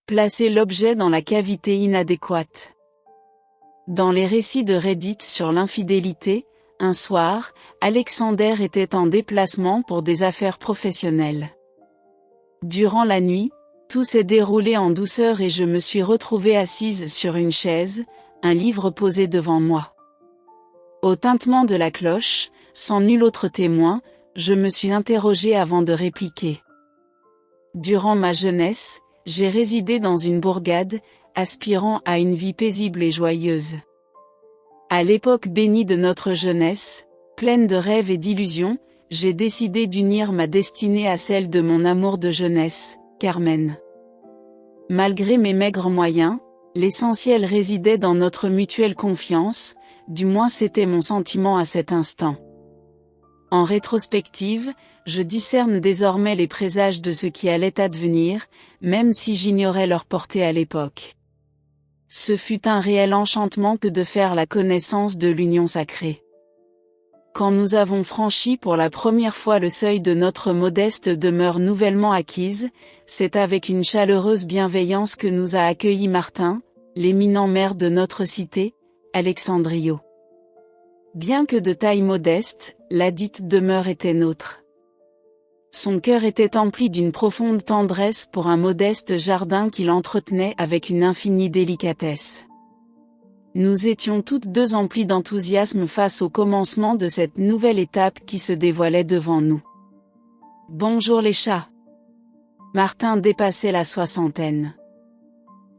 Placer l'objet dans la cavité inadéquate. Dans les récits de Reddit sur l'infidélité, un soir, Alexander était en déplacement pour des affaires professionnelles. Durant la nuit, tout s'est déroulé en douceur et je me suis retrouvée assise sur une chaise, un livre posé devant moi. Au tintement de la cloche, sans nul autre témoin, je me suis interrogée avant de répliquer. Durant ma jeunesse, j'ai résidé dans une bourgade, aspirant à une vie paisible et joyeuse. À l'époque bénie de notre jeunesse, pleine de rêves et d'illusions, j'ai décidé d'unir ma destinée à celle de mon amour de jeunesse, Carmen. Malgré mes maigres moyens, l'essentiel résidait dans notre mutuelle confiance, du moins c'était mon sentiment à cet instant. En rétrospective, je discerne désormais les présages de ce qui allait advenir, même si j'ignorais leur portée à l'époque. Ce fut un réel enchantement que de faire la connaissance de l'union sacrée. Quand nous avons franchi pour la première fois le seuil de notre modeste demeure nouvellement acquise, c'est avec une chaleureuse bienveillance que nous a accueillis Martin, l'éminent maire de notre cité, Alexandrio. Bien que de taille modeste, ladite demeure était nôtre. Son cœur était empli d'une profonde tendresse pour un modeste jardin qu'il entretenait avec une infinie délicatesse. Nous étions toutes deux emplies d'enthousiasme face au commencement de cette nouvelle étape qui se dévoilait devant nous. Bonjour les chats. Martin dépassait la soixantaine.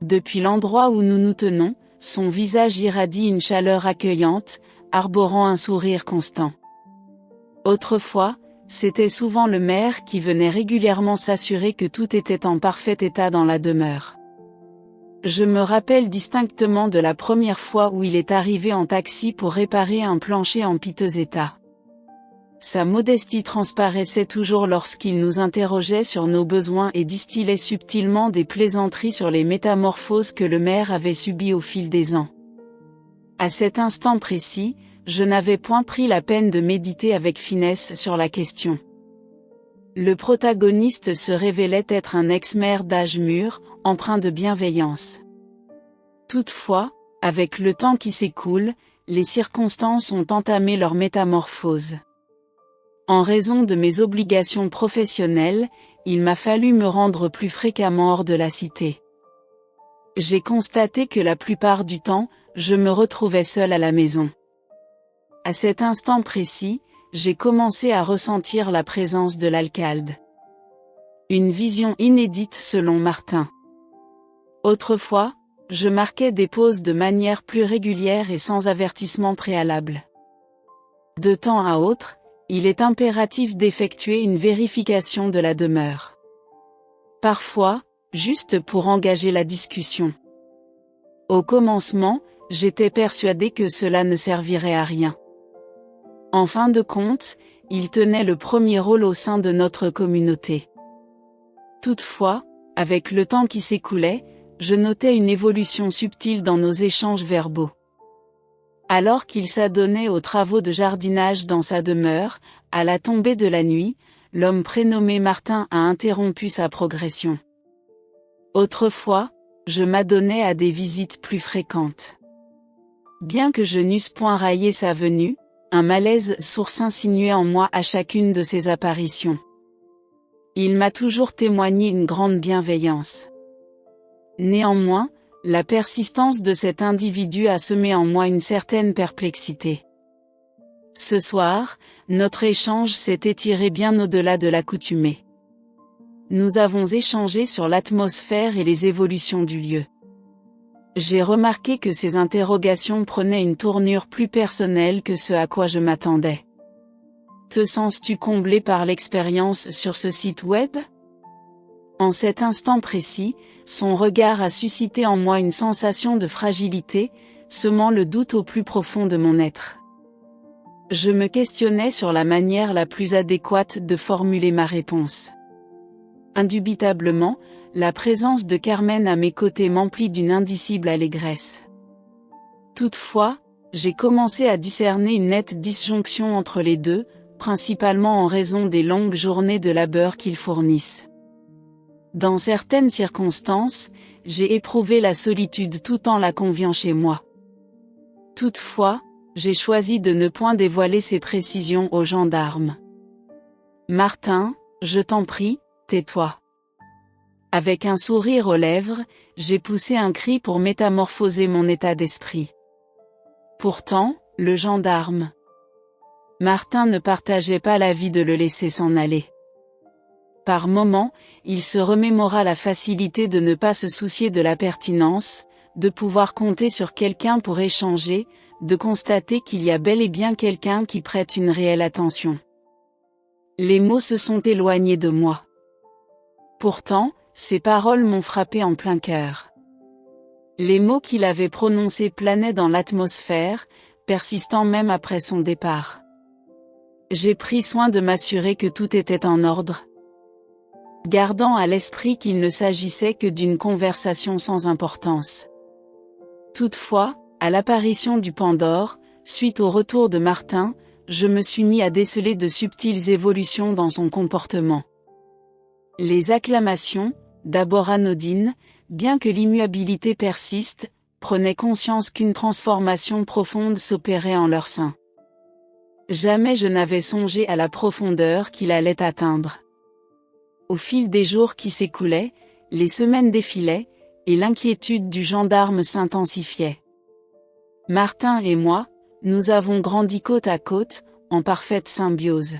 Depuis l'endroit où nous nous tenons, son visage irradie une chaleur accueillante, arborant un sourire constant. Autrefois, c'était souvent le maire qui venait régulièrement s'assurer que tout était en parfait état dans la demeure. Je me rappelle distinctement de la première fois où il est arrivé en taxi pour réparer un plancher en piteux état. Sa modestie transparaissait toujours lorsqu'il nous interrogeait sur nos besoins et distillait subtilement des plaisanteries sur les métamorphoses que le maire avait subies au fil des ans. À cet instant précis, je n'avais point pris la peine de méditer avec finesse sur la question. Le protagoniste se révélait être un ex-maire d'âge mûr, empreint de bienveillance. Toutefois, avec le temps qui s'écoule, les circonstances ont entamé leur métamorphose. En raison de mes obligations professionnelles, il m'a fallu me rendre plus fréquemment hors de la cité. J'ai constaté que la plupart du temps, je me retrouvais seule à la maison. À cet instant précis, j'ai commencé à ressentir la présence de l'alcalde. Une vision inédite selon Martin. Autrefois, je marquais des pauses de manière plus régulière et sans avertissement préalable. De temps à autre, il est impératif d'effectuer une vérification de la demeure. Parfois, juste pour engager la discussion. Au commencement, j'étais persuadée que cela ne servirait à rien. En fin de compte, il tenait le premier rôle au sein de notre communauté. Toutefois, avec le temps qui s'écoulait, je notais une évolution subtile dans nos échanges verbaux. Alors qu'il s'adonnait aux travaux de jardinage dans sa demeure, à la tombée de la nuit, l'homme prénommé Martin a interrompu sa progression. Autrefois, je m'adonnais à des visites plus fréquentes. Bien que je n'eusse point raillé sa venue, un malaise sourd s'insinuait en moi à chacune de ses apparitions. Il m'a toujours témoigné une grande bienveillance. Néanmoins, la persistance de cet individu a semé en moi une certaine perplexité. Ce soir, notre échange s'est étiré bien au-delà de l'accoutumée. Nous avons échangé sur l'atmosphère et les évolutions du lieu. J'ai remarqué que ces interrogations prenaient une tournure plus personnelle que ce à quoi je m'attendais. Te sens-tu comblé par l'expérience sur ce site web ? En cet instant précis, son regard a suscité en moi une sensation de fragilité, semant le doute au plus profond de mon être. Je me questionnais sur la manière la plus adéquate de formuler ma réponse. Indubitablement, la présence de Carmen à mes côtés m'emplit d'une indicible allégresse. Toutefois, j'ai commencé à discerner une nette disjonction entre les deux, principalement en raison des longues journées de labeur qu'ils fournissent. Dans certaines circonstances, j'ai éprouvé la solitude tout en la conviant chez moi. Toutefois, j'ai choisi de ne point dévoiler ces précisions aux gendarmes. Martin, je t'en prie, tais-toi. Avec un sourire aux lèvres, j'ai poussé un cri pour métamorphoser mon état d'esprit. Pourtant, le gendarme Martin ne partageait pas l'avis de le laisser s'en aller. Par moments, il se remémora la facilité de ne pas se soucier de la pertinence, de pouvoir compter sur quelqu'un pour échanger, de constater qu'il y a bel et bien quelqu'un qui prête une réelle attention. Les mots se sont éloignés de moi. Pourtant, ces paroles m'ont frappé en plein cœur. Les mots qu'il avait prononcés planaient dans l'atmosphère, persistant même après son départ. J'ai pris soin de m'assurer que tout était en ordre, gardant à l'esprit qu'il ne s'agissait que d'une conversation sans importance. Toutefois, à l'apparition du Pandore, suite au retour de Martin, je me suis mis à déceler de subtiles évolutions dans son comportement. Les acclamations, d'abord anodines, bien que l'immuabilité persiste, prenaient conscience qu'une transformation profonde s'opérait en leur sein. Jamais je n'avais songé à la profondeur qu'il allait atteindre. Au fil des jours qui s'écoulaient, les semaines défilaient, et l'inquiétude du gendarme s'intensifiait. Martin et moi, nous avons grandi côte à côte, en parfaite symbiose.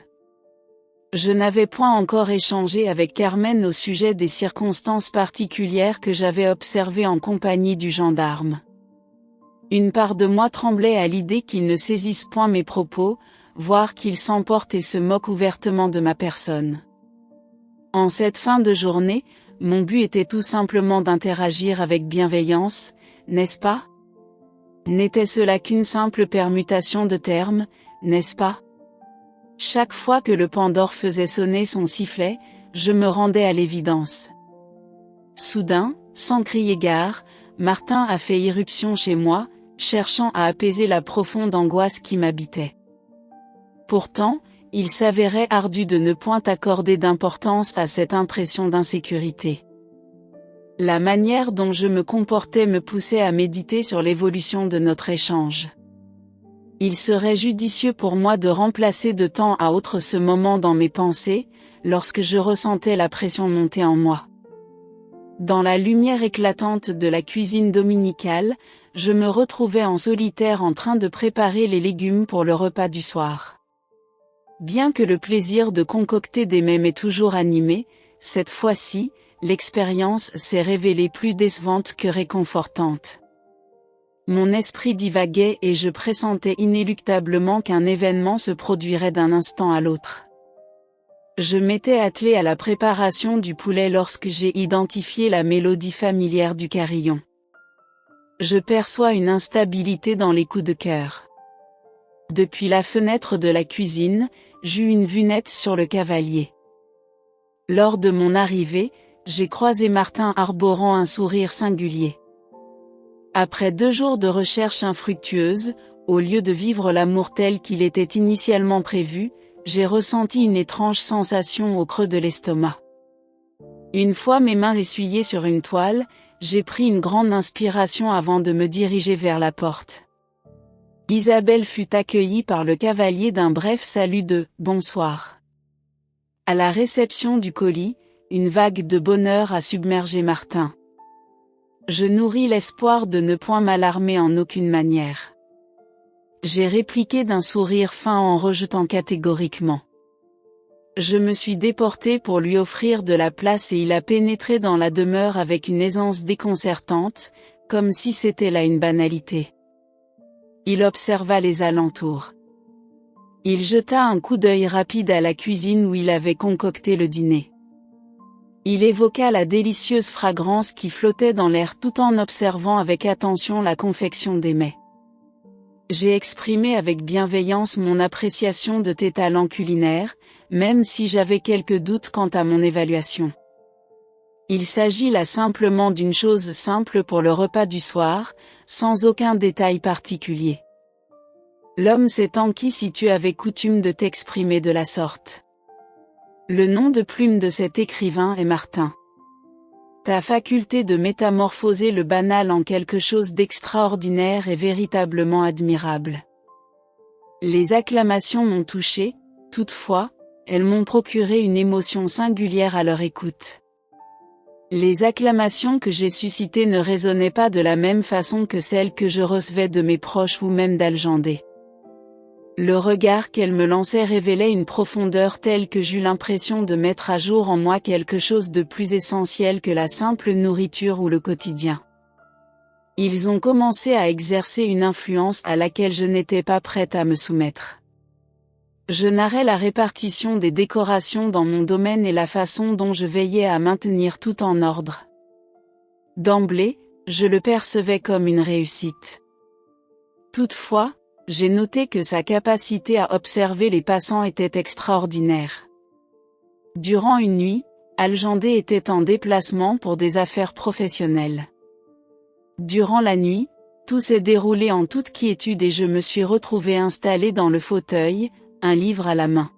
Je n'avais point encore échangé avec Carmen au sujet des circonstances particulières que j'avais observées en compagnie du gendarme. Une part de moi tremblait à l'idée qu'il ne saisisse point mes propos, voire qu'il s'emporte et se moque ouvertement de ma personne. En cette fin de journée, mon but était tout simplement d'interagir avec bienveillance, n'est-ce pas? N'était-ce là qu'une simple permutation de termes, n'est-ce pas? Chaque fois que le Pandore faisait sonner son sifflet, je me rendais à l'évidence. Soudain, sans crier gare, Martin a fait irruption chez moi, cherchant à apaiser la profonde angoisse qui m'habitait. Pourtant, il s'avérait ardu de ne point accorder d'importance à cette impression d'insécurité. La manière dont je me comportais me poussait à méditer sur l'évolution de notre échange. Il serait judicieux pour moi de remplacer de temps à autre ce moment dans mes pensées, lorsque je ressentais la pression monter en moi. Dans la lumière éclatante de la cuisine dominicale, je me retrouvais en solitaire en train de préparer les légumes pour le repas du soir. Bien que le plaisir de concocter des mets m'ait toujours animé, cette fois-ci, l'expérience s'est révélée plus décevante que réconfortante. Mon esprit divaguait et je pressentais inéluctablement qu'un événement se produirait d'un instant à l'autre. Je m'étais attelé à la préparation du poulet lorsque j'ai identifié la mélodie familière du carillon. Je perçois une instabilité dans les coups de cœur. Depuis la fenêtre de la cuisine, j'eus une vue nette sur le cavalier. Lors de mon arrivée, j'ai croisé Martin arborant un sourire singulier. Après 2 jours de recherche infructueuse, au lieu de vivre l'amour tel qu'il était initialement prévu, j'ai ressenti une étrange sensation au creux de l'estomac. Une fois mes mains essuyées sur une toile, j'ai pris une grande inspiration avant de me diriger vers la porte. Isabelle fut accueillie par le cavalier d'un bref salut de « bonsoir ». À la réception du colis, une vague de bonheur a submergé Martin. Je nourris l'espoir de ne point m'alarmer en aucune manière. J'ai répliqué d'un sourire fin en rejetant catégoriquement. Je me suis déporté pour lui offrir de la place et il a pénétré dans la demeure avec une aisance déconcertante, comme si c'était là une banalité. Il observa les alentours. Il jeta un coup d'œil rapide à la cuisine où il avait concocté le dîner. Il évoqua la délicieuse fragrance qui flottait dans l'air tout en observant avec attention la confection des mets. J'ai exprimé avec bienveillance mon appréciation de tes talents culinaires, même si j'avais quelques doutes quant à mon évaluation. Il s'agit là simplement d'une chose simple pour le repas du soir, sans aucun détail particulier. L'homme s'est enquis si tu avais coutume de t'exprimer de la sorte. Le nom de plume de cet écrivain est Martin. Ta faculté de métamorphoser le banal en quelque chose d'extraordinaire est véritablement admirable. Les acclamations m'ont touché, toutefois, elles m'ont procuré une émotion singulière à leur écoute. Les acclamations que j'ai suscitées ne résonnaient pas de la même façon que celles que je recevais de mes proches ou même d'Algendé. Le regard qu'elles me lançaient révélait une profondeur telle que j'eus l'impression de mettre à jour en moi quelque chose de plus essentiel que la simple nourriture ou le quotidien. Ils ont commencé à exercer une influence à laquelle je n'étais pas prête à me soumettre. Je narrais la répartition des décorations dans mon domaine et la façon dont je veillais à maintenir tout en ordre. D'emblée, je le percevais comme une réussite. Toutefois, j'ai noté que sa capacité à observer les passants était extraordinaire. Durant une nuit, Algendé était en déplacement pour des affaires professionnelles. Durant la nuit, tout s'est déroulé en toute quiétude et je me suis retrouvée installée dans le fauteuil, un livre à la main.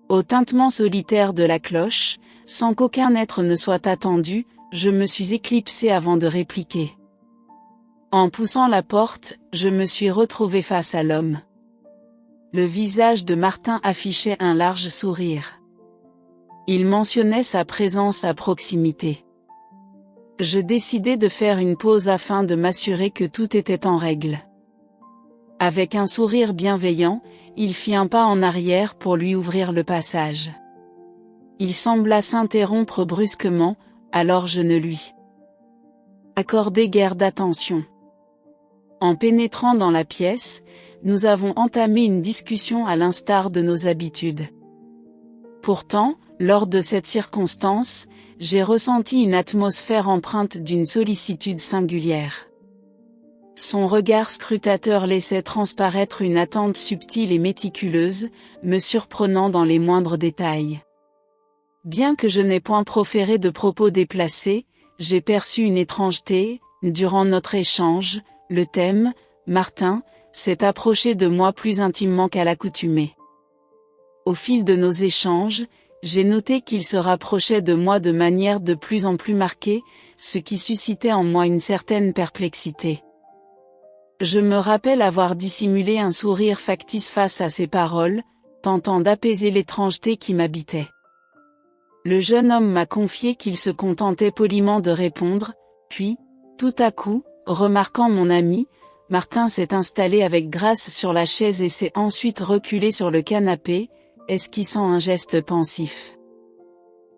Au tintement solitaire de la cloche, sans qu'aucun être ne soit attendu, je me suis éclipsée avant de répliquer. En poussant la porte, je me suis retrouvée face à l'homme. Le visage de Martin affichait un large sourire. Il mentionnait sa présence à proximité. Je décidai de faire une pause afin de m'assurer que tout était en règle. Avec un sourire bienveillant, il fit un pas en arrière pour lui ouvrir le passage. Il sembla s'interrompre brusquement, alors je ne lui accordai guère d'attention. En pénétrant dans la pièce, nous avons entamé une discussion à l'instar de nos habitudes. Pourtant, lors de cette circonstance, j'ai ressenti une atmosphère empreinte d'une sollicitude singulière. Son regard scrutateur laissait transparaître une attente subtile et méticuleuse, me surprenant dans les moindres détails. Bien que je n'ai point proféré de propos déplacés, j'ai perçu une étrangeté. Durant notre échange, le thème, Martin, s'est approché de moi plus intimement qu'à l'accoutumée. Au fil de nos échanges, j'ai noté qu'il se rapprochait de moi de manière de plus en plus marquée, ce qui suscitait en moi une certaine perplexité. Je me rappelle avoir dissimulé un sourire factice face à ses paroles, tentant d'apaiser l'étrangeté qui m'habitait. Le jeune homme m'a confié qu'il se contentait poliment de répondre, puis, tout à coup, remarquant mon ami, Martin s'est installé avec grâce sur la chaise et s'est ensuite reculé sur le canapé, esquissant un geste pensif.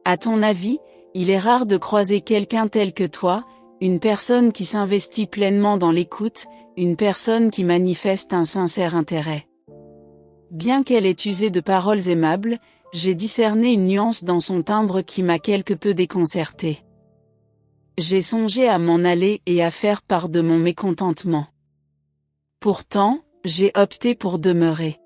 À ton avis, il est rare de croiser quelqu'un tel que toi, une personne qui s'investit pleinement dans l'écoute, une personne qui manifeste un sincère intérêt. Bien qu'elle ait usé de paroles aimables, j'ai discerné une nuance dans son timbre qui m'a quelque peu déconcerté. J'ai songé à m'en aller et à faire part de mon mécontentement. Pourtant, j'ai opté pour demeurer.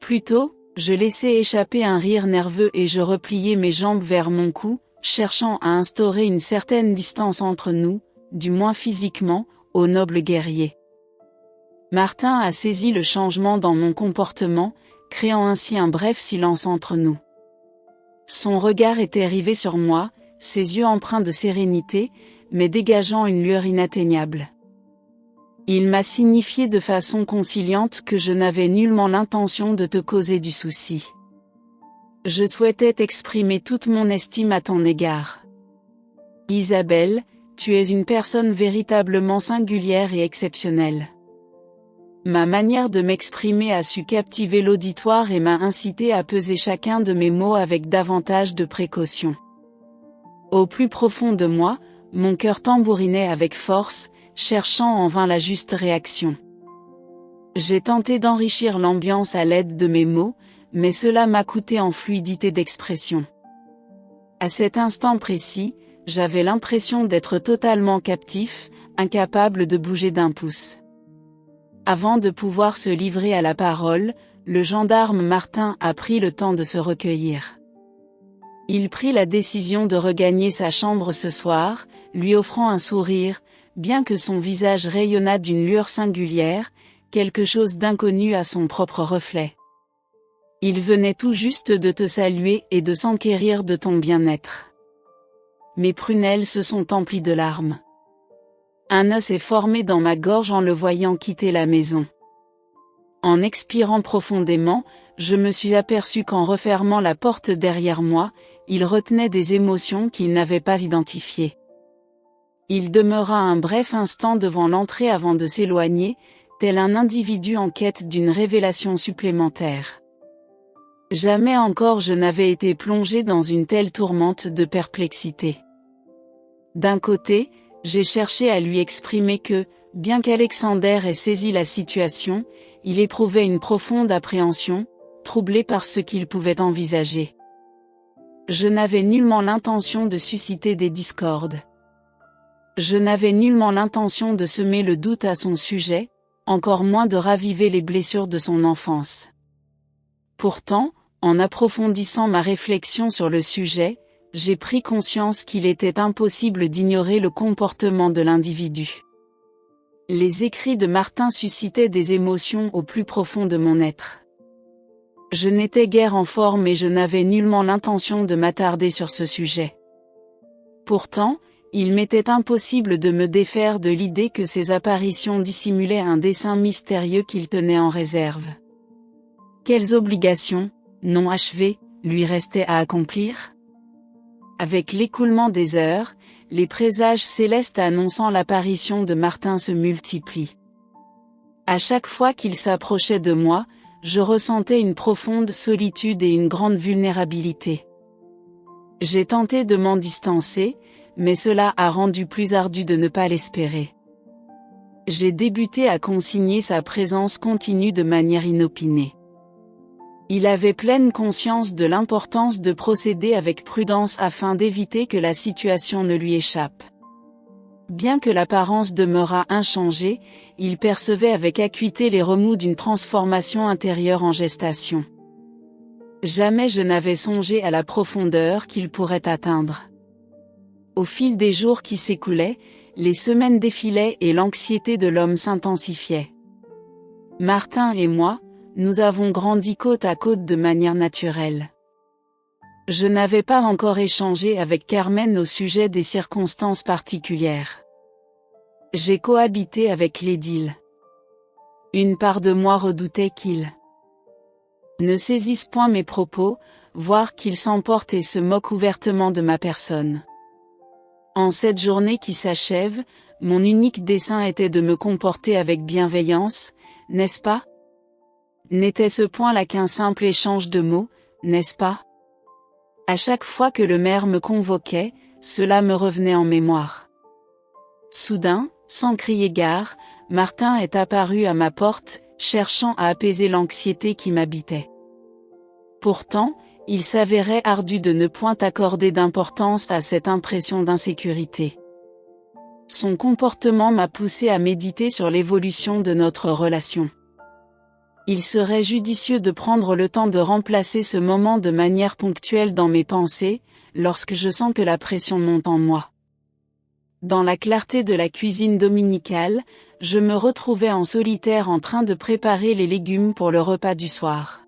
Plutôt, je laissai échapper un rire nerveux et je repliai mes jambes vers mon cou, cherchant à instaurer une certaine distance entre nous, du moins physiquement, ô noble guerrier. Martin a saisi le changement dans mon comportement, créant ainsi un bref silence entre nous. Son regard était rivé sur moi, ses yeux empreints de sérénité, mais dégageant une lueur inatteignable. Il m'a signifié de façon conciliante que je n'avais nullement l'intention de te causer du souci. Je souhaitais exprimer toute mon estime à ton égard. Isabelle, tu es une personne véritablement singulière et exceptionnelle. Ma manière de m'exprimer a su captiver l'auditoire et m'a incité à peser chacun de mes mots avec davantage de précaution. Au plus profond de moi, mon cœur tambourinait avec force, cherchant en vain la juste réaction. J'ai tenté d'enrichir l'ambiance à l'aide de mes mots, mais cela m'a coûté en fluidité d'expression. À cet instant précis, j'avais l'impression d'être totalement captif, incapable de bouger d'un pouce. Avant de pouvoir se livrer à la parole, le gendarme Martin a pris le temps de se recueillir. Il prit la décision de regagner sa chambre ce soir, lui offrant un sourire, bien que son visage rayonnât d'une lueur singulière, quelque chose d'inconnu à son propre reflet. Il venait tout juste de te saluer et de s'enquérir de ton bien-être. mes prunelles se sont emplies de larmes. Un os est formé dans ma gorge en le voyant quitter la maison. En expirant profondément, je me suis aperçu qu'en refermant la porte derrière moi, il retenait des émotions qu'il n'avait pas identifiées. Il demeura un bref instant devant l'entrée avant de s'éloigner, tel un individu en quête d'une révélation supplémentaire. Jamais encore je n'avais été plongé dans une telle tourmente de perplexité. D'un côté, j'ai cherché à lui exprimer que, bien qu'Alexander ait saisi la situation, il éprouvait une profonde appréhension, troublé par ce qu'il pouvait envisager. Je n'avais nullement l'intention de susciter des discordes. Je n'avais nullement l'intention de semer le doute à son sujet, encore moins de raviver les blessures de son enfance. Pourtant, en approfondissant ma réflexion sur le sujet, j'ai pris conscience qu'il était impossible d'ignorer le comportement de l'individu. Les écrits de Martin suscitaient des émotions au plus profond de mon être. Je n'étais guère en forme et je n'avais nullement l'intention de m'attarder sur ce sujet. Pourtant, il m'était impossible de me défaire de l'idée que ces apparitions dissimulaient un dessein mystérieux qu'il tenait en réserve. Quelles obligations, non achevées, lui restaient à accomplir ? Avec l'écoulement des heures, les présages célestes annonçant l'apparition de Martin se multiplient. À chaque fois qu'il s'approchait de moi, je ressentais une profonde solitude et une grande vulnérabilité. J'ai tenté de m'en distancer, mais cela a rendu plus ardu de ne pas l'espérer. J'ai débuté à consigner sa présence continue de manière inopinée. Il avait pleine conscience de l'importance de procéder avec prudence afin d'éviter que la situation ne lui échappe. Bien que l'apparence demeurât inchangée, il percevait avec acuité les remous d'une transformation intérieure en gestation. Jamais je n'avais songé à la profondeur qu'il pourrait atteindre. Au fil des jours qui s'écoulaient, les semaines défilaient et l'anxiété de l'homme s'intensifiait. Martin et moi, nous avons grandi côte à côte de manière naturelle. Je n'avais pas encore échangé avec Carmen au sujet des circonstances particulières. J'ai cohabité avec l'édile. Une part de moi redoutait qu'il ne saisisse point mes propos, voire qu'il s'emporte et se moque ouvertement de ma personne. En cette journée qui s'achève, mon unique dessein était de me comporter avec bienveillance, n'est-ce pas ? N'était ce point là qu'un simple échange de mots, n'est-ce pas ? À chaque fois que le maire me convoquait, cela me revenait en mémoire. Soudain, sans crier gare, Martin est apparu à ma porte, cherchant à apaiser l'anxiété qui m'habitait. Pourtant, il s'avérait ardu de ne point accorder d'importance à cette impression d'insécurité. Son comportement m'a poussé à méditer sur l'évolution de notre relation. Il serait judicieux de prendre le temps de remplacer ce moment de manière ponctuelle dans mes pensées, lorsque je sens que la pression monte en moi. Dans la clarté de la cuisine dominicale, je me retrouvais en solitaire en train de préparer les légumes pour le repas du soir.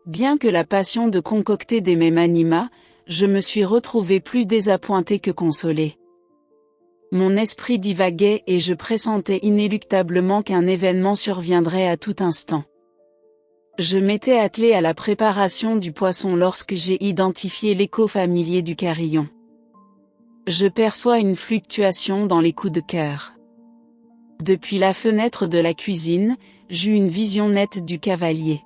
Bien que la passion de concocter des mets m'anima, je me suis retrouvé plus désappointé que consolé. Mon esprit divaguait et je pressentais inéluctablement qu'un événement surviendrait à tout instant. Je m'étais attelé à la préparation du poisson lorsque j'ai identifié l'écho familier du carillon. Je perçois une fluctuation dans les coups de cœur. Depuis la fenêtre de la cuisine, j'eus une vision nette du cavalier.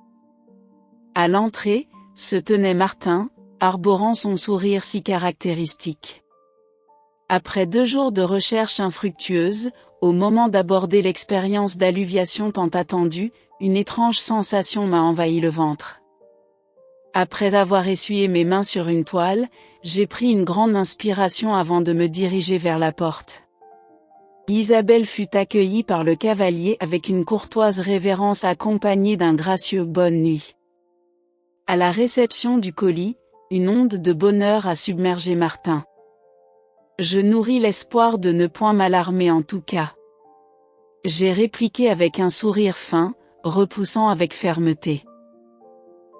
À l'entrée, se tenait Martin, arborant son sourire si caractéristique. Après 2 jours de recherche infructueuse, au moment d'aborder l'expérience d'alluviation tant attendue, une étrange sensation m'a envahi le ventre. Après avoir essuyé mes mains sur une toile, j'ai pris une grande inspiration avant de me diriger vers la porte. Isabelle fut accueillie par le cavalier avec une courtoise révérence accompagnée d'un gracieux « bonne nuit ». À la réception du colis, une onde de bonheur a submergé Martin. Je nourris l'espoir de ne point m'alarmer en tout cas. J'ai répliqué avec un sourire fin, repoussant avec fermeté.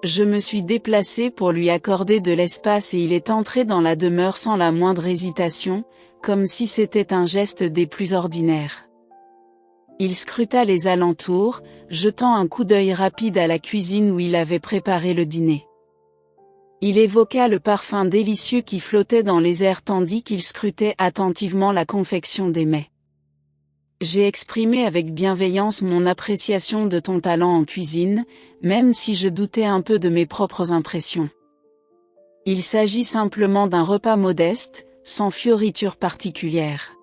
Je me suis déplacée pour lui accorder de l'espace et il est entré dans la demeure sans la moindre hésitation, comme si c'était un geste des plus ordinaires. Il scruta les alentours, jetant un coup d'œil rapide à la cuisine où il avait préparé le dîner. Il évoqua le parfum délicieux qui flottait dans les airs tandis qu'il scrutait attentivement la confection des mets. J'ai exprimé avec bienveillance mon appréciation de ton talent en cuisine, même si je doutais un peu de mes propres impressions. Il s'agit simplement d'un repas modeste, sans fioriture particulière.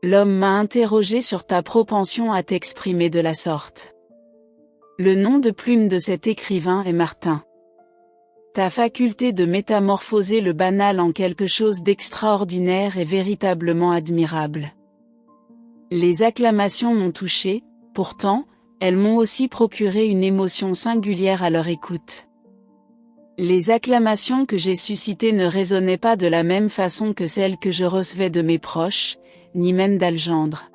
L'homme m'a interrogé sur ta propension à t'exprimer de la sorte. Le nom de plume de cet écrivain est Martin. Ta faculté de métamorphoser le banal en quelque chose d'extraordinaire est véritablement admirable. Les acclamations m'ont touché, pourtant, elles m'ont aussi procuré une émotion singulière à leur écoute. Les acclamations que j'ai suscitées ne résonnaient pas de la même façon que celles que je recevais de mes proches, ni même d'Algendre.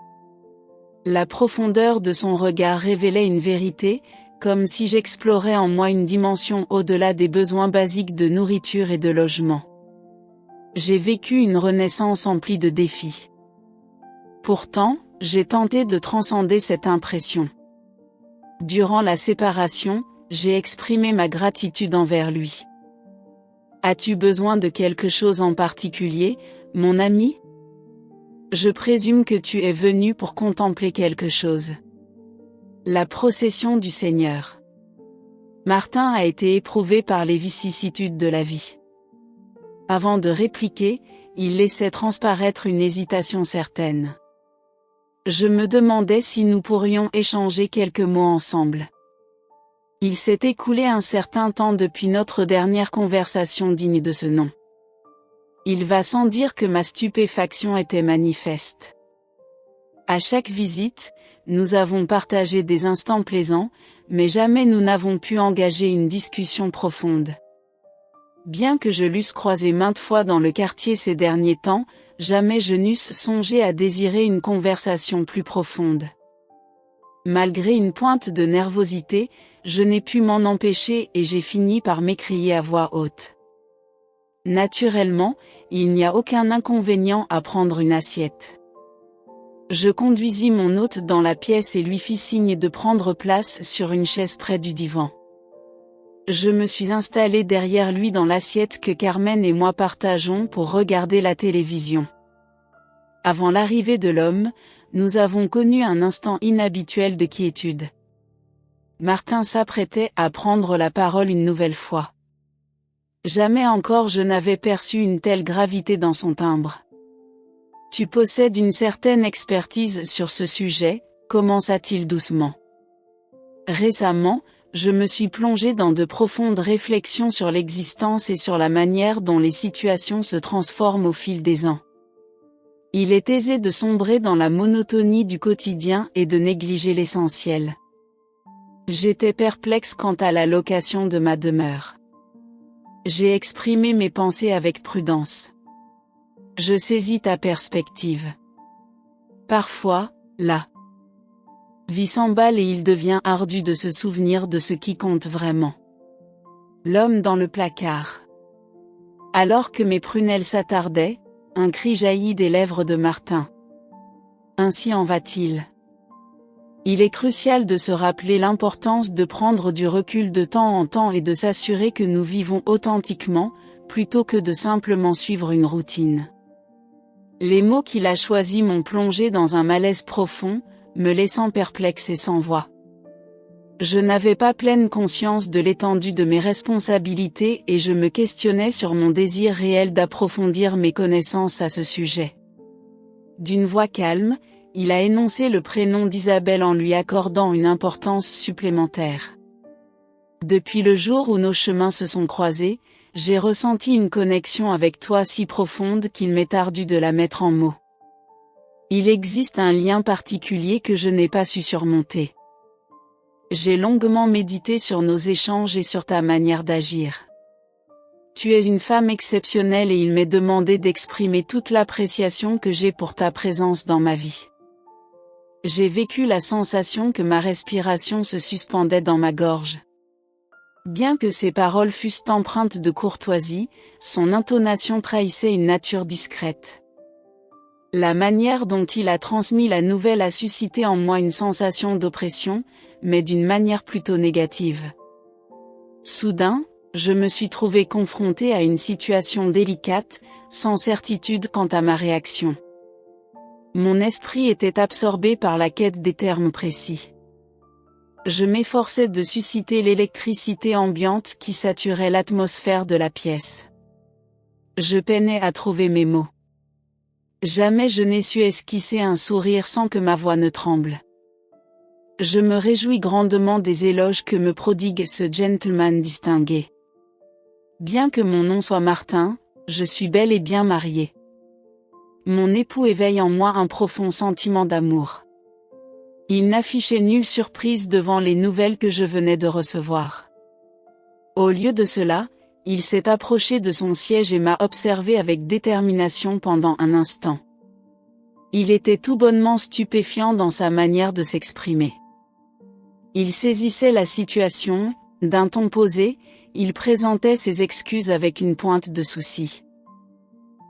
La profondeur de son regard révélait une vérité, comme si j'explorais en moi une dimension au-delà des besoins basiques de nourriture et de logement. J'ai vécu une renaissance emplie de défis. Pourtant, j'ai tenté de transcender cette impression. Durant la séparation, j'ai exprimé ma gratitude envers lui. As-tu besoin de quelque chose en particulier, mon ami ? Je présume que tu es venu pour contempler quelque chose. La procession du Seigneur. Martin a été éprouvé par les vicissitudes de la vie. Avant de répliquer, il laissait transparaître une hésitation certaine. Je me demandais si nous pourrions échanger quelques mots ensemble. Il s'est écoulé un certain temps depuis notre dernière conversation digne de ce nom. Il va sans dire que ma stupéfaction était manifeste. À chaque visite, nous avons partagé des instants plaisants, mais jamais nous n'avons pu engager une discussion profonde. Bien que je l'eusse croisé maintes fois dans le quartier ces derniers temps, jamais je n'eusse songé à désirer une conversation plus profonde. Malgré une pointe de nervosité, je n'ai pu m'en empêcher et j'ai fini par m'écrier à voix haute. Naturellement, il n'y a aucun inconvénient à prendre une assiette. Je conduisis mon hôte dans la pièce et lui fis signe de prendre place sur une chaise près du divan. Je me suis installé derrière lui dans l'assiette que Carmen et moi partageons pour regarder la télévision. Avant l'arrivée de l'homme, nous avons connu un instant inhabituel de quiétude. Martin s'apprêtait à prendre la parole une nouvelle fois. Jamais encore je n'avais perçu une telle gravité dans son timbre. Tu possèdes une certaine expertise sur ce sujet, commença-t-il doucement. Récemment, je me suis plongé dans de profondes réflexions sur l'existence et sur la manière dont les situations se transforment au fil des ans. Il est aisé de sombrer dans la monotonie du quotidien et de négliger l'essentiel. J'étais perplexe quant à la location de ma demeure. J'ai exprimé mes pensées avec prudence. Je saisis ta perspective. Parfois, la vie s'emballe et il devient ardu de se souvenir de ce qui compte vraiment. L'homme dans le placard. Alors que mes prunelles s'attardaient, un cri jaillit des lèvres de Martin. Ainsi en va-t-il. Il est crucial de se rappeler l'importance de prendre du recul de temps en temps et de s'assurer que nous vivons authentiquement, plutôt que de simplement suivre une routine. Les mots qu'il a choisis m'ont plongé dans un malaise profond, me laissant perplexe et sans voix. Je n'avais pas pleine conscience de l'étendue de mes responsabilités et je me questionnais sur mon désir réel d'approfondir mes connaissances à ce sujet. D'une voix calme, il a énoncé le prénom d'Isabelle en lui accordant une importance supplémentaire. Depuis le jour où nos chemins se sont croisés, j'ai ressenti une connexion avec toi si profonde qu'il m'est ardu de la mettre en mots. Il existe un lien particulier que je n'ai pas su surmonter. J'ai longuement médité sur nos échanges et sur ta manière d'agir. Tu es une femme exceptionnelle et il m'est demandé d'exprimer toute l'appréciation que j'ai pour ta présence dans ma vie. J'ai vécu la sensation que ma respiration se suspendait dans ma gorge. Bien que ses paroles fussent empreintes de courtoisie, son intonation trahissait une nature discrète. La manière dont il a transmis la nouvelle a suscité en moi une sensation d'oppression, mais d'une manière plutôt négative. Soudain, je me suis trouvé confronté à une situation délicate, sans certitude quant à ma réaction. Mon esprit était absorbé par la quête des termes précis. Je m'efforçais de susciter l'électricité ambiante qui saturait l'atmosphère de la pièce. Je peinais à trouver mes mots. Jamais je n'ai su esquisser un sourire sans que ma voix ne tremble. Je me réjouis grandement des éloges que me prodigue ce gentleman distingué. Bien que mon nom soit Martin, je suis bel et bien marié. Mon époux éveille en moi un profond sentiment d'amour. Il n'affichait nulle surprise devant les nouvelles que je venais de recevoir. Au lieu de cela, il s'est approché de son siège et m'a observé avec détermination pendant un instant. Il était tout bonnement stupéfiant dans sa manière de s'exprimer. Il saisissait la situation, d'un ton posé, il présentait ses excuses avec une pointe de souci.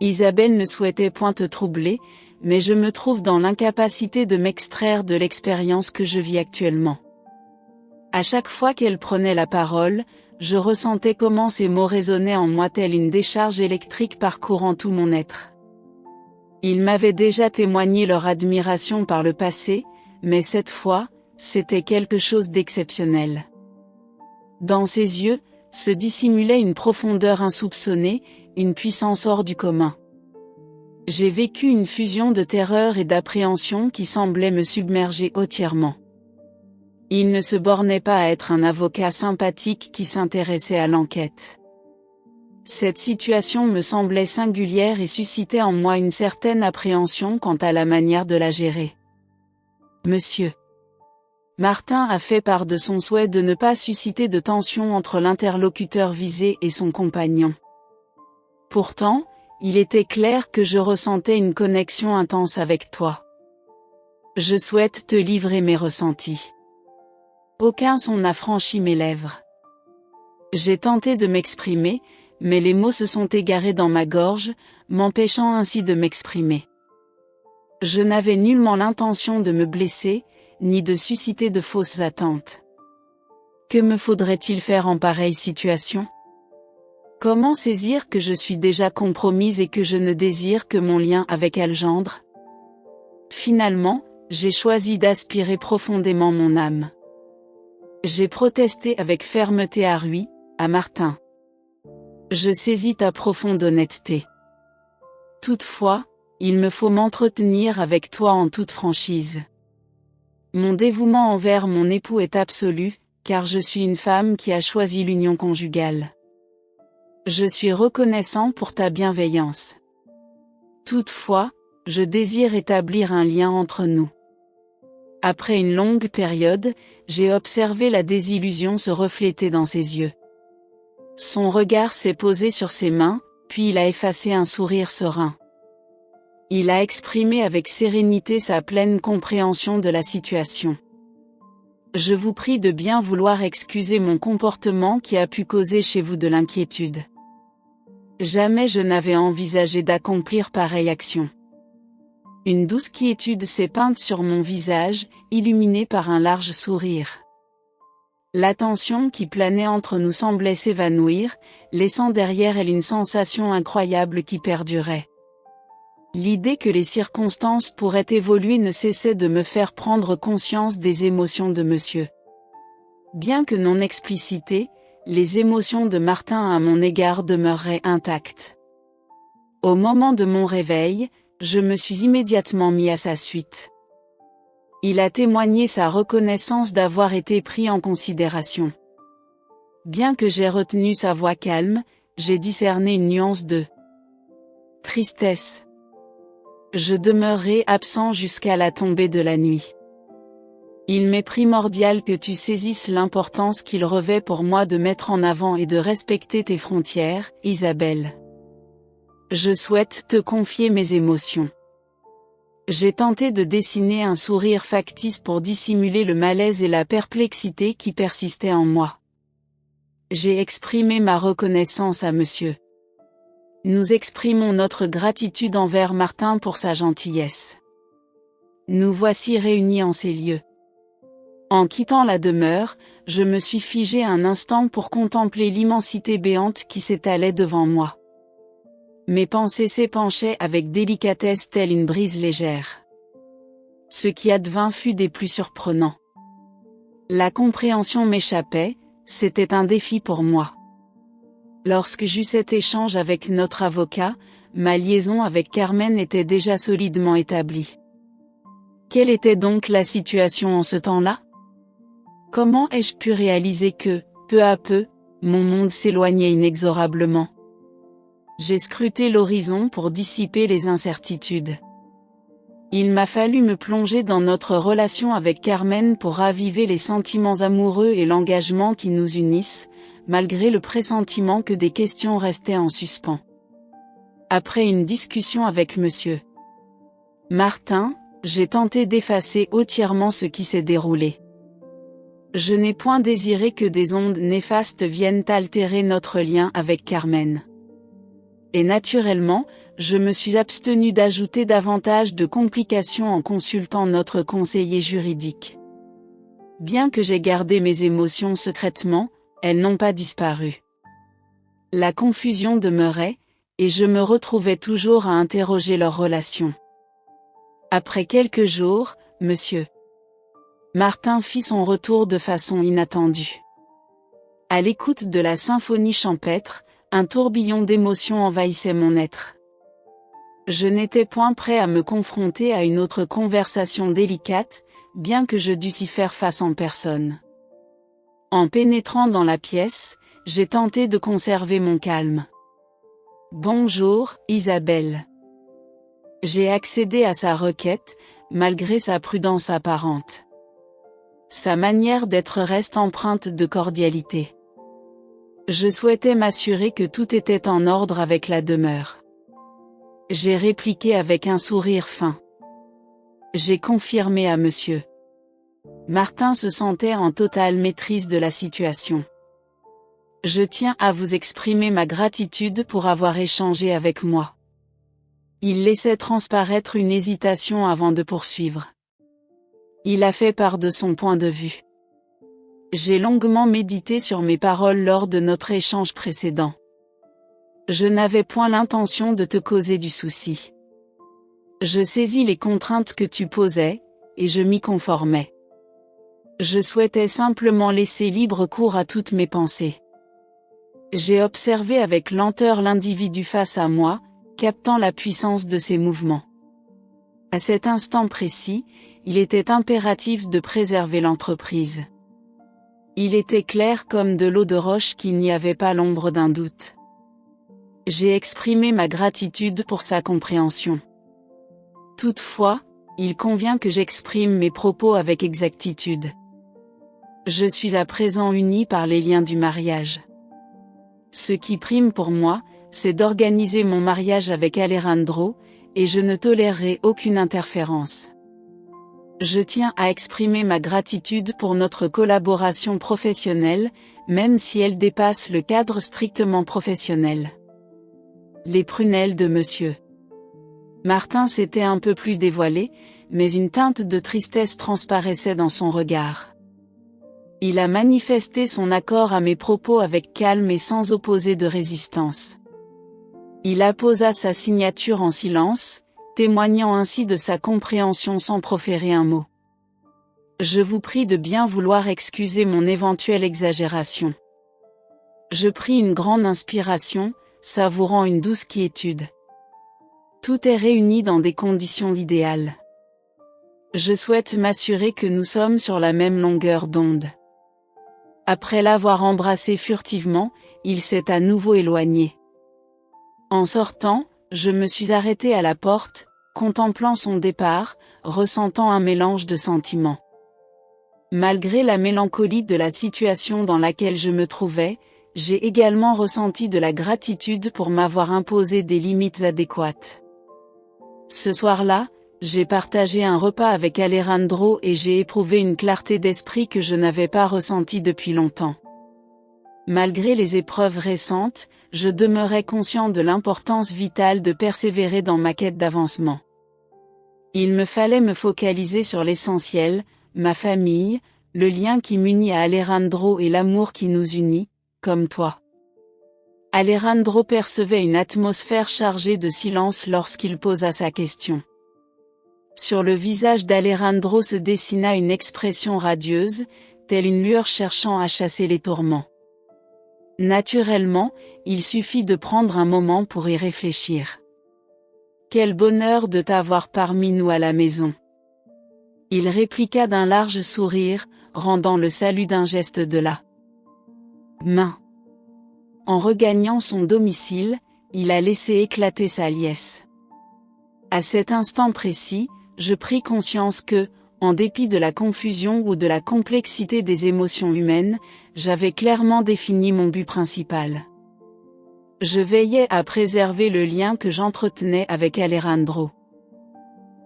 Isabelle ne souhaitait point te troubler, mais je me trouve dans l'incapacité de m'extraire de l'expérience que je vis actuellement. À chaque fois qu'elle prenait la parole, je ressentais comment ces mots résonnaient en moi telle une décharge électrique parcourant tout mon être. Ils m'avaient déjà témoigné leur admiration par le passé, mais cette fois, c'était quelque chose d'exceptionnel. Dans ses yeux, se dissimulait une profondeur insoupçonnée, une puissance hors du commun. J'ai vécu une fusion de terreur et d'appréhension qui semblait me submerger entièrement. Il ne se bornait pas à être un avocat sympathique qui s'intéressait à l'enquête. Cette situation me semblait singulière et suscitait en moi une certaine appréhension quant à la manière de la gérer. Monsieur Martin a fait part de son souhait de ne pas susciter de tension entre l'interlocuteur visé et son compagnon. Pourtant, il était clair que je ressentais une connexion intense avec toi. Je souhaite te livrer mes ressentis. Aucun son n'a franchi mes lèvres. J'ai tenté de m'exprimer, mais les mots se sont égarés dans ma gorge, m'empêchant ainsi de m'exprimer. Je n'avais nullement l'intention de me blesser, ni de susciter de fausses attentes. Que me faudrait-il faire en pareille situation ? Comment saisir que je suis déjà compromise et que je ne désire que mon lien avec Algendre ? Finalement, j'ai choisi d'aspirer profondément mon âme. J'ai protesté avec fermeté à lui, à Martin. Je saisis ta profonde honnêteté. Toutefois, il me faut m'entretenir avec toi en toute franchise. Mon dévouement envers mon époux est absolu, car je suis une femme qui a choisi l'union conjugale. Je suis reconnaissant pour ta bienveillance. Toutefois, je désire établir un lien entre nous. Après une longue période, j'ai observé la désillusion se refléter dans ses yeux. Son regard s'est posé sur ses mains, puis il a effacé un sourire serein. Il a exprimé avec sérénité sa pleine compréhension de la situation. Je vous prie de bien vouloir excuser mon comportement qui a pu causer chez vous de l'inquiétude. Jamais je n'avais envisagé d'accomplir pareille action. Une douce quiétude s'est peinte sur mon visage, illuminé par un large sourire. La tension qui planait entre nous semblait s'évanouir, laissant derrière elle une sensation incroyable qui perdurait. L'idée que les circonstances pourraient évoluer ne cessait de me faire prendre conscience des émotions de monsieur. Bien que non explicitées, les émotions de Martin à mon égard demeureraient intactes. Au moment de mon réveil, je me suis immédiatement mis à sa suite. Il a témoigné sa reconnaissance d'avoir été pris en considération. Bien que j'aie retenu sa voix calme, j'ai discerné une nuance de tristesse. Je demeurerai absent jusqu'à la tombée de la nuit. Il m'est primordial que tu saisisses l'importance qu'il revêt pour moi de mettre en avant et de respecter tes frontières, Isabelle. Je souhaite te confier mes émotions. J'ai tenté de dessiner un sourire factice pour dissimuler le malaise et la perplexité qui persistaient en moi. J'ai exprimé ma reconnaissance à monsieur. Nous exprimons notre gratitude envers Martin pour sa gentillesse. Nous voici réunis en ces lieux. En quittant la demeure, je me suis figé un instant pour contempler l'immensité béante qui s'étalait devant moi. Mes pensées s'épanchaient avec délicatesse telle une brise légère. Ce qui advint fut des plus surprenants. La compréhension m'échappait, c'était un défi pour moi. Lorsque j'eus cet échange avec notre avocat, ma liaison avec Carmen était déjà solidement établie. Quelle était donc la situation en ce temps-là? Comment ai-je pu réaliser que, peu à peu, mon monde s'éloignait inexorablement? J'ai scruté l'horizon pour dissiper les incertitudes. Il m'a fallu me plonger dans notre relation avec Carmen pour raviver les sentiments amoureux et l'engagement qui nous unissent, malgré le pressentiment que des questions restaient en suspens. Après une discussion avec monsieur Martin, j'ai tenté d'effacer entièrement ce qui s'est déroulé. Je n'ai point désiré que des ondes néfastes viennent altérer notre lien avec Carmen. Et naturellement, je me suis abstenu d'ajouter davantage de complications en consultant notre conseiller juridique. Bien que j'ai gardé mes émotions secrètement, elles n'ont pas disparu. La confusion demeurait, et je me retrouvais toujours à interroger leur relation. Après quelques jours, monsieur Martin fit son retour de façon inattendue. À l'écoute de la symphonie champêtre, un tourbillon d'émotions envahissait mon être. Je n'étais point prêt à me confronter à une autre conversation délicate, bien que je dusse y faire face en personne. En pénétrant dans la pièce, j'ai tenté de conserver mon calme. « Bonjour, Isabelle. » J'ai accédé à sa requête, malgré sa prudence apparente. Sa manière d'être reste empreinte de cordialité. Je souhaitais m'assurer que tout était en ordre avec la demeure. J'ai répliqué avec un sourire fin. J'ai confirmé à monsieur Martin se sentait en totale maîtrise de la situation. Je tiens à vous exprimer ma gratitude pour avoir échangé avec moi. Il laissait transparaître une hésitation avant de poursuivre. Il a fait part de son point de vue. J'ai longuement médité sur mes paroles lors de notre échange précédent. Je n'avais point l'intention de te causer du souci. Je saisis les contraintes que tu posais, et je m'y conformais. Je souhaitais simplement laisser libre cours à toutes mes pensées. J'ai observé avec lenteur l'individu face à moi, captant la puissance de ses mouvements. À cet instant précis, il était impératif de préserver l'entreprise. Il était clair comme de l'eau de roche qu'il n'y avait pas l'ombre d'un doute. J'ai exprimé ma gratitude pour sa compréhension. Toutefois, il convient que j'exprime mes propos avec exactitude. Je suis à présent uni par les liens du mariage. Ce qui prime pour moi, c'est d'organiser mon mariage avec Alejandro, et je ne tolérerai aucune interférence. Je tiens à exprimer ma gratitude pour notre collaboration professionnelle, même si elle dépasse le cadre strictement professionnel. Les prunelles de monsieur Martin s'était un peu plus dévoilé, mais une teinte de tristesse transparaissait dans son regard. Il a manifesté son accord à mes propos avec calme et sans opposer de résistance. Il apposa sa signature en silence, témoignant ainsi de sa compréhension sans proférer un mot. Je vous prie de bien vouloir excuser mon éventuelle exagération. Je pris une grande inspiration, savourant une douce quiétude. Tout est réuni dans des conditions idéales. Je souhaite m'assurer que nous sommes sur la même longueur d'onde. Après l'avoir embrassé furtivement, il s'est à nouveau éloigné. En sortant, je me suis arrêté à la porte, contemplant son départ, ressentant un mélange de sentiments. Malgré la mélancolie de la situation dans laquelle je me trouvais, j'ai également ressenti de la gratitude pour m'avoir imposé des limites adéquates. Ce soir-là, j'ai partagé un repas avec Alejandro et j'ai éprouvé une clarté d'esprit que je n'avais pas ressentie depuis longtemps. Malgré les épreuves récentes, je demeurais conscient de l'importance vitale de persévérer dans ma quête d'avancement. Il me fallait me focaliser sur l'essentiel, ma famille, le lien qui m'unit à Alejandro et l'amour qui nous unit, comme toi. Alejandro percevait une atmosphère chargée de silence lorsqu'il posa sa question. Sur le visage d'Alejandro se dessina une expression radieuse, telle une lueur cherchant à chasser les tourments. Naturellement, il suffit de prendre un moment pour y réfléchir. Quel bonheur de t'avoir parmi nous à la maison. Il répliqua d'un large sourire, rendant le salut d'un geste de la main. En regagnant son domicile, il a laissé éclater sa liesse. À cet instant précis, je pris conscience que, en dépit de la confusion ou de la complexité des émotions humaines, j'avais clairement défini mon but principal. Je veillais à préserver le lien que j'entretenais avec Alejandro.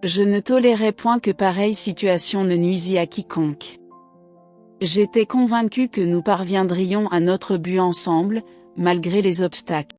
Je ne tolérais point que pareille situation ne nuisît à quiconque. J'étais convaincu que nous parviendrions à notre but ensemble, malgré les obstacles.